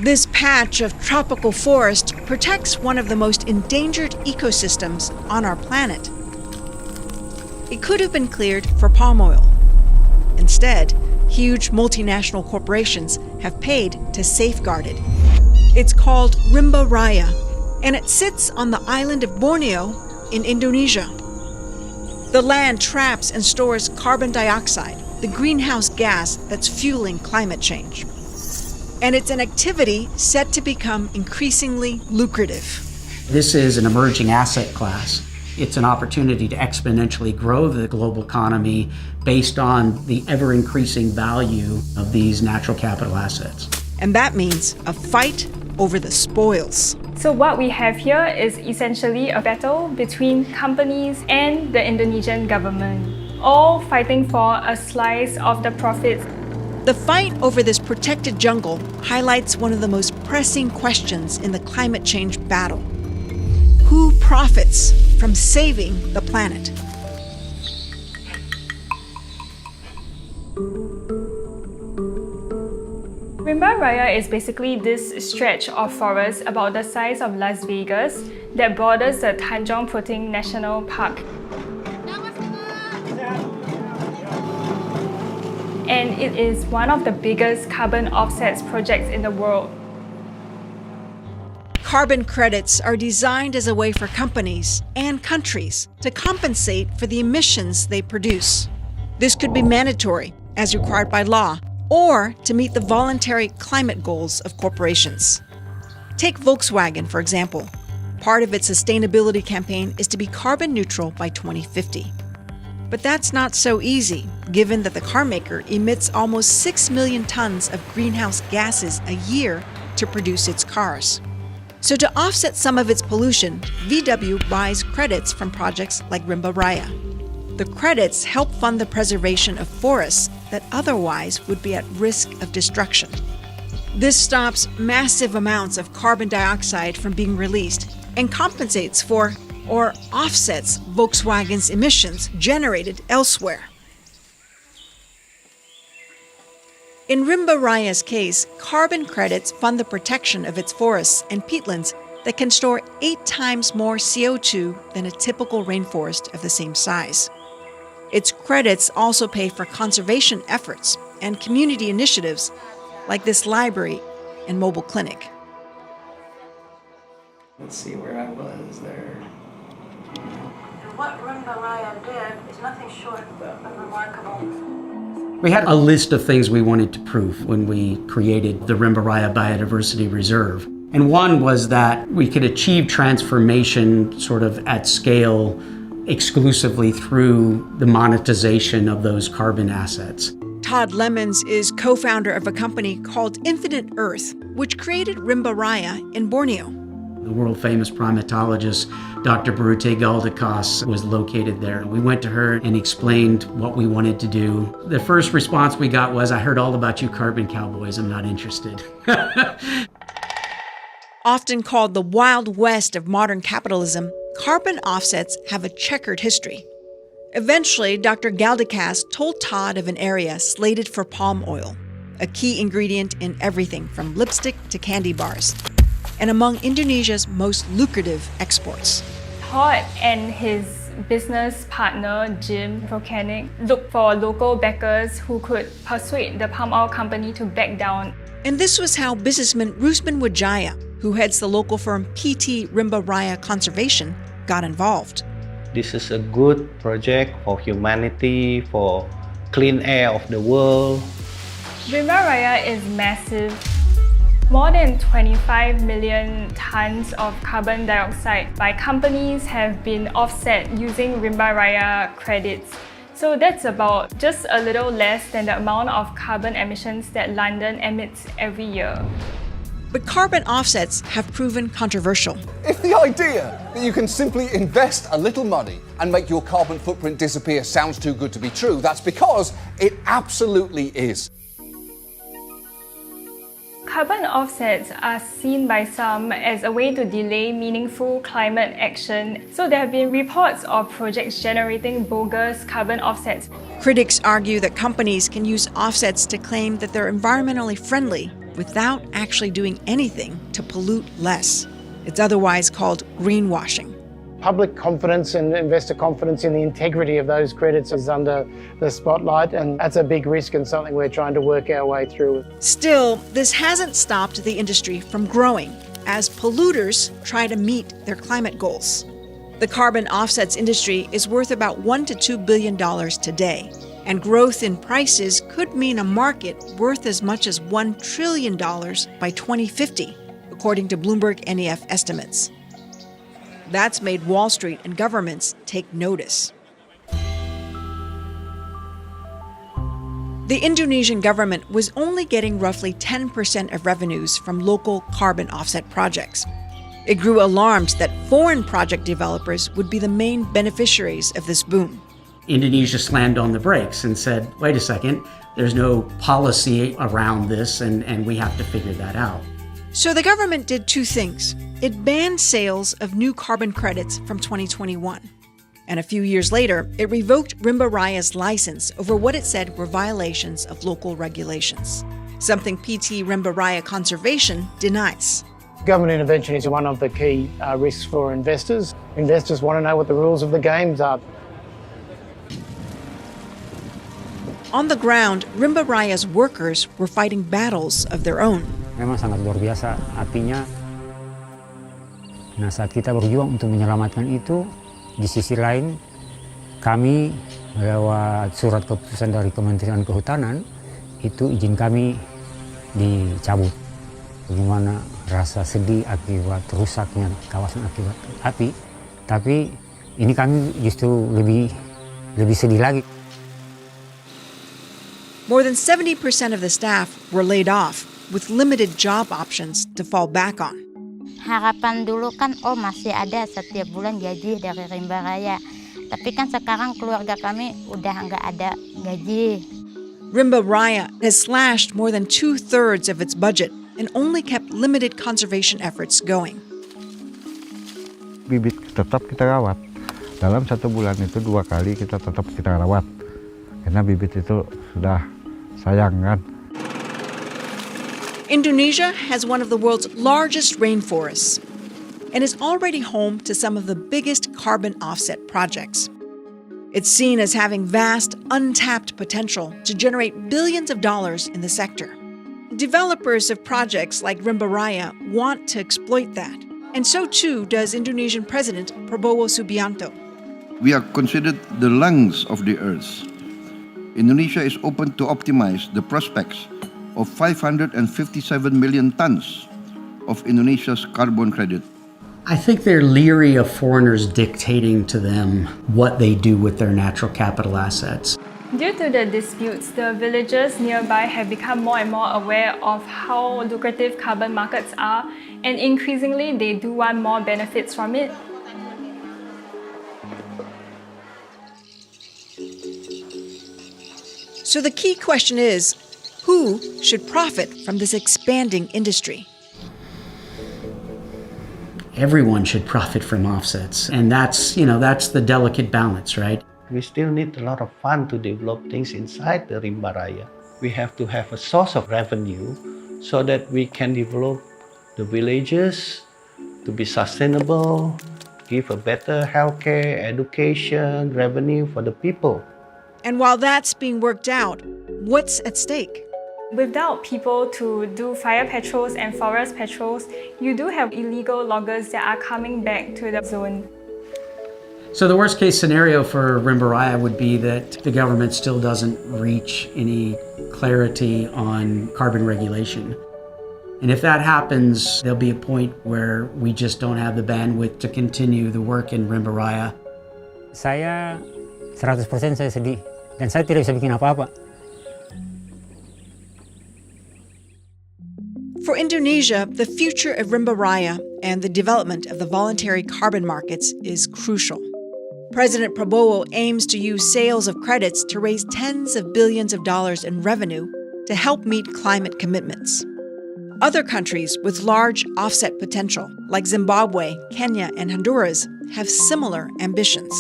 This patch of tropical forest protects one of the most endangered ecosystems on our planet. It could have been cleared for palm oil. Instead, huge multinational corporations have paid to safeguard it. It's called Rimba Raya, and it sits on the island of Borneo in Indonesia. The land traps and stores carbon dioxide, the greenhouse gas that's fueling climate change. And it's an activity set to become increasingly lucrative. This is an emerging asset class. It's an opportunity to exponentially grow the global economy based on the ever-increasing value of these natural capital assets. And that means a fight over the spoils. So what we have here is essentially a battle between companies and the Indonesian government, all fighting for a slice of the profits. The fight over this protected jungle highlights one of the most pressing questions in the climate change battle. Who profits from saving the planet? Rimba Raya is basically this stretch of forest about the size of Las Vegas that borders the Tanjung Puting National Park. And it is one of the biggest carbon offsets projects in the world. Carbon credits are designed as a way for companies and countries to compensate for the emissions they produce. This could be mandatory, as required by law, or to meet the voluntary climate goals of corporations. Take Volkswagen, for example. Part of its sustainability campaign is to be carbon neutral by 2050. But that's not so easy, given that the carmaker emits almost 6 million tons of greenhouse gases a year to produce its cars. So to offset some of its pollution, VW buys credits from projects like Rimba Raya. The credits help fund the preservation of forests that otherwise would be at risk of destruction. This stops massive amounts of carbon dioxide from being released and compensates for or offsets Volkswagen's emissions generated elsewhere. In Rimba Raya's case, carbon credits fund the protection of its forests and peatlands that can store 8 times more CO2 than a typical rainforest of the same size. Its credits also pay for conservation efforts and community initiatives like this library and mobile clinic. Let's see where I was there. And what Rimba Raya did is nothing short of remarkable. We had a list of things we wanted to prove when we created the Rimba Raya Biodiversity Reserve. And one was that we could achieve transformation sort of at scale exclusively through the monetization of those carbon assets. Todd Lemons is co-founder of a company called Infinite Earth, which created Rimba Raya in Borneo. The world-famous primatologist, Dr. Barute Galdikas, was located there. We went to her and explained what we wanted to do. The first response we got was, "I heard all about you carbon cowboys, I'm not interested." Often called the Wild West of modern capitalism, carbon offsets have a checkered history. Eventually, Dr. Galdikas told Todd of an area slated for palm oil, a key ingredient in everything from lipstick to candy bars, and among Indonesia's most lucrative exports. Todd and his business partner, Jim Volcanic, looked for local backers who could persuade the palm oil company to back down. And this was how businessman Rusman Wijaya, who heads the local firm PT Rimba Raya Conservation, got involved. This is a good project for humanity, for clean air of the world. Rimba Raya is massive. More than 25 million tons of carbon dioxide by companies have been offset using Rimba Raya credits. So that's about just a little less than the amount of carbon emissions that London emits every year. But carbon offsets have proven controversial. If the idea that you can simply invest a little money and make your carbon footprint disappear sounds too good to be true, that's because it absolutely is. Carbon offsets are seen by some as a way to delay meaningful climate action, so there have been reports of projects generating bogus carbon offsets. Critics argue that companies can use offsets to claim that they're environmentally friendly without actually doing anything to pollute less. It's otherwise called greenwashing. Public confidence and investor confidence in the integrity of those credits is under the spotlight, and that's a big risk and something we're trying to work our way through. Still, this hasn't stopped the industry from growing as polluters try to meet their climate goals. The carbon offsets industry is worth about $1 to $2 billion today, and growth in prices could mean a market worth as much as $1 trillion by 2050, according to Bloomberg NEF estimates. That's made Wall Street and governments take notice. The Indonesian government was only getting roughly 10% of revenues from local carbon offset projects. It grew alarmed that foreign project developers would be the main beneficiaries of this boom. Indonesia slammed on the brakes and said, wait a second, there's no policy around this and we have to figure that out. So the government did two things. It banned sales of new carbon credits from 2021. And a few years later, it revoked Rimba Raya's license over what it said were violations of local regulations, something PT Rimba Raya Conservation denies. Government intervention is one of the key risks for investors. Investors want to know what the rules of the games are. On the ground, Rimba Raya's workers were fighting battles of their own. Memang sangat luar biasa apinya. Nah, saat kita berjuang untuk menyelamatkan itu, di sisi lain kami lewat surat keputusan dari Kementerian Kehutanan itu izin kami dicabut. Bagaimana rasa sedih akibat rusaknya kawasan akibat api, tapi ini kami justru lebih sedih lagi. More than 70% of the staff were laid off, with limited job options to fall back on. Harapan dulu kan, masih ada setiap bulan gaji dari Rimba Raya. Tapi kan sekarang keluarga kami udah nggak ada gaji. Rimba Raya has slashed more than 2/3 of its budget and only kept limited conservation efforts going. Bibit tetap kita rawat. Dalam 1 bulan itu 2 kali kita tetap kita rawat. Karena bibit itu sudah sayang kan. Indonesia has one of the world's largest rainforests and is already home to some of the biggest carbon offset projects. It's seen as having vast, untapped potential to generate billions of dollars in the sector. Developers of projects like Rimba Raya want to exploit that, and so too does Indonesian President Prabowo Subianto. We are considered the lungs of the earth. Indonesia is open to optimize the prospects of 557 million tons of Indonesia's carbon credit. I think they're leery of foreigners dictating to them what they do with their natural capital assets. Due to the disputes, the villagers nearby have become more and more aware of how lucrative carbon markets are, and increasingly they do want more benefits from it. So the key question is, who should profit from this expanding industry? Everyone should profit from offsets. And that's the delicate balance, right? We still need a lot of fund to develop things inside the Rimba Raya. We have to have a source of revenue so that we can develop the villages to be sustainable, give a better healthcare, education, revenue for the people. And while that's being worked out, what's at stake? Without people to do fire patrols and forest patrols, you do have illegal loggers that are coming back to the zone. So the worst case scenario for Rimba Raya would be that the government still doesn't reach any clarity on carbon regulation. And if that happens, there'll be a point where we just don't have the bandwidth to continue the work in Rimba Raya. Saya 100% saya sedih dan saya tidak bisa bikin apa-apa. For Indonesia, the future of Rimba Raya and the development of the voluntary carbon markets is crucial. President Prabowo aims to use sales of credits to raise tens of billions of dollars in revenue to help meet climate commitments. Other countries with large offset potential, like Zimbabwe, Kenya, and Honduras, have similar ambitions.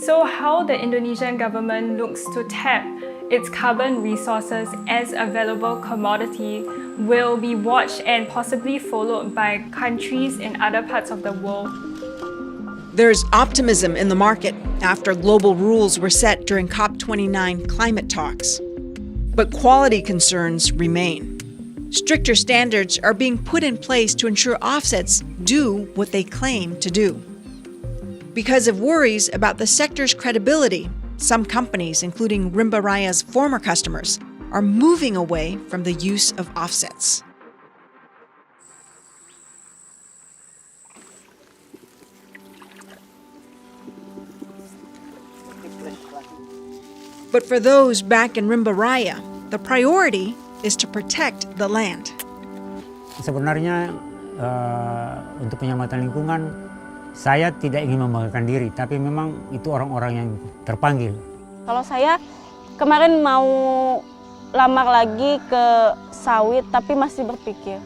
So how the Indonesian government looks to tap its carbon resources as a valuable commodity will be watched and possibly followed by countries in other parts of the world. There's optimism in the market after global rules were set during COP29 climate talks. But quality concerns remain. Stricter standards are being put in place to ensure offsets do what they claim to do. Because of worries about the sector's credibility, some companies, including Rimba Raya's former customers, are moving away from the use of offsets. But for those back in Rimba Raya, the priority is to protect the land. Sebenarnya untuk penyelamatan lingkungan, saya tidak ingin membanggakan diri, tapi memang itu orang-orang yang terpanggil. Kalau saya kemarin mau lamar lagi ke sawit, tapi masih berpikir,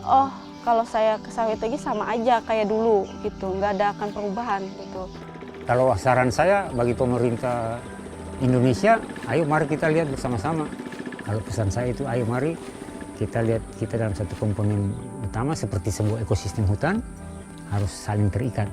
oh kalau saya ke sawit lagi sama aja kayak dulu gitu, nggak ada akan perubahan gitu. Kalau saran saya bagi pemerintah Indonesia, ayo mari kita lihat bersama-sama. Kalau pesan saya itu, ayo mari kita lihat kita dalam satu komponen utama seperti sebuah ekosistem hutan harus saling terikat.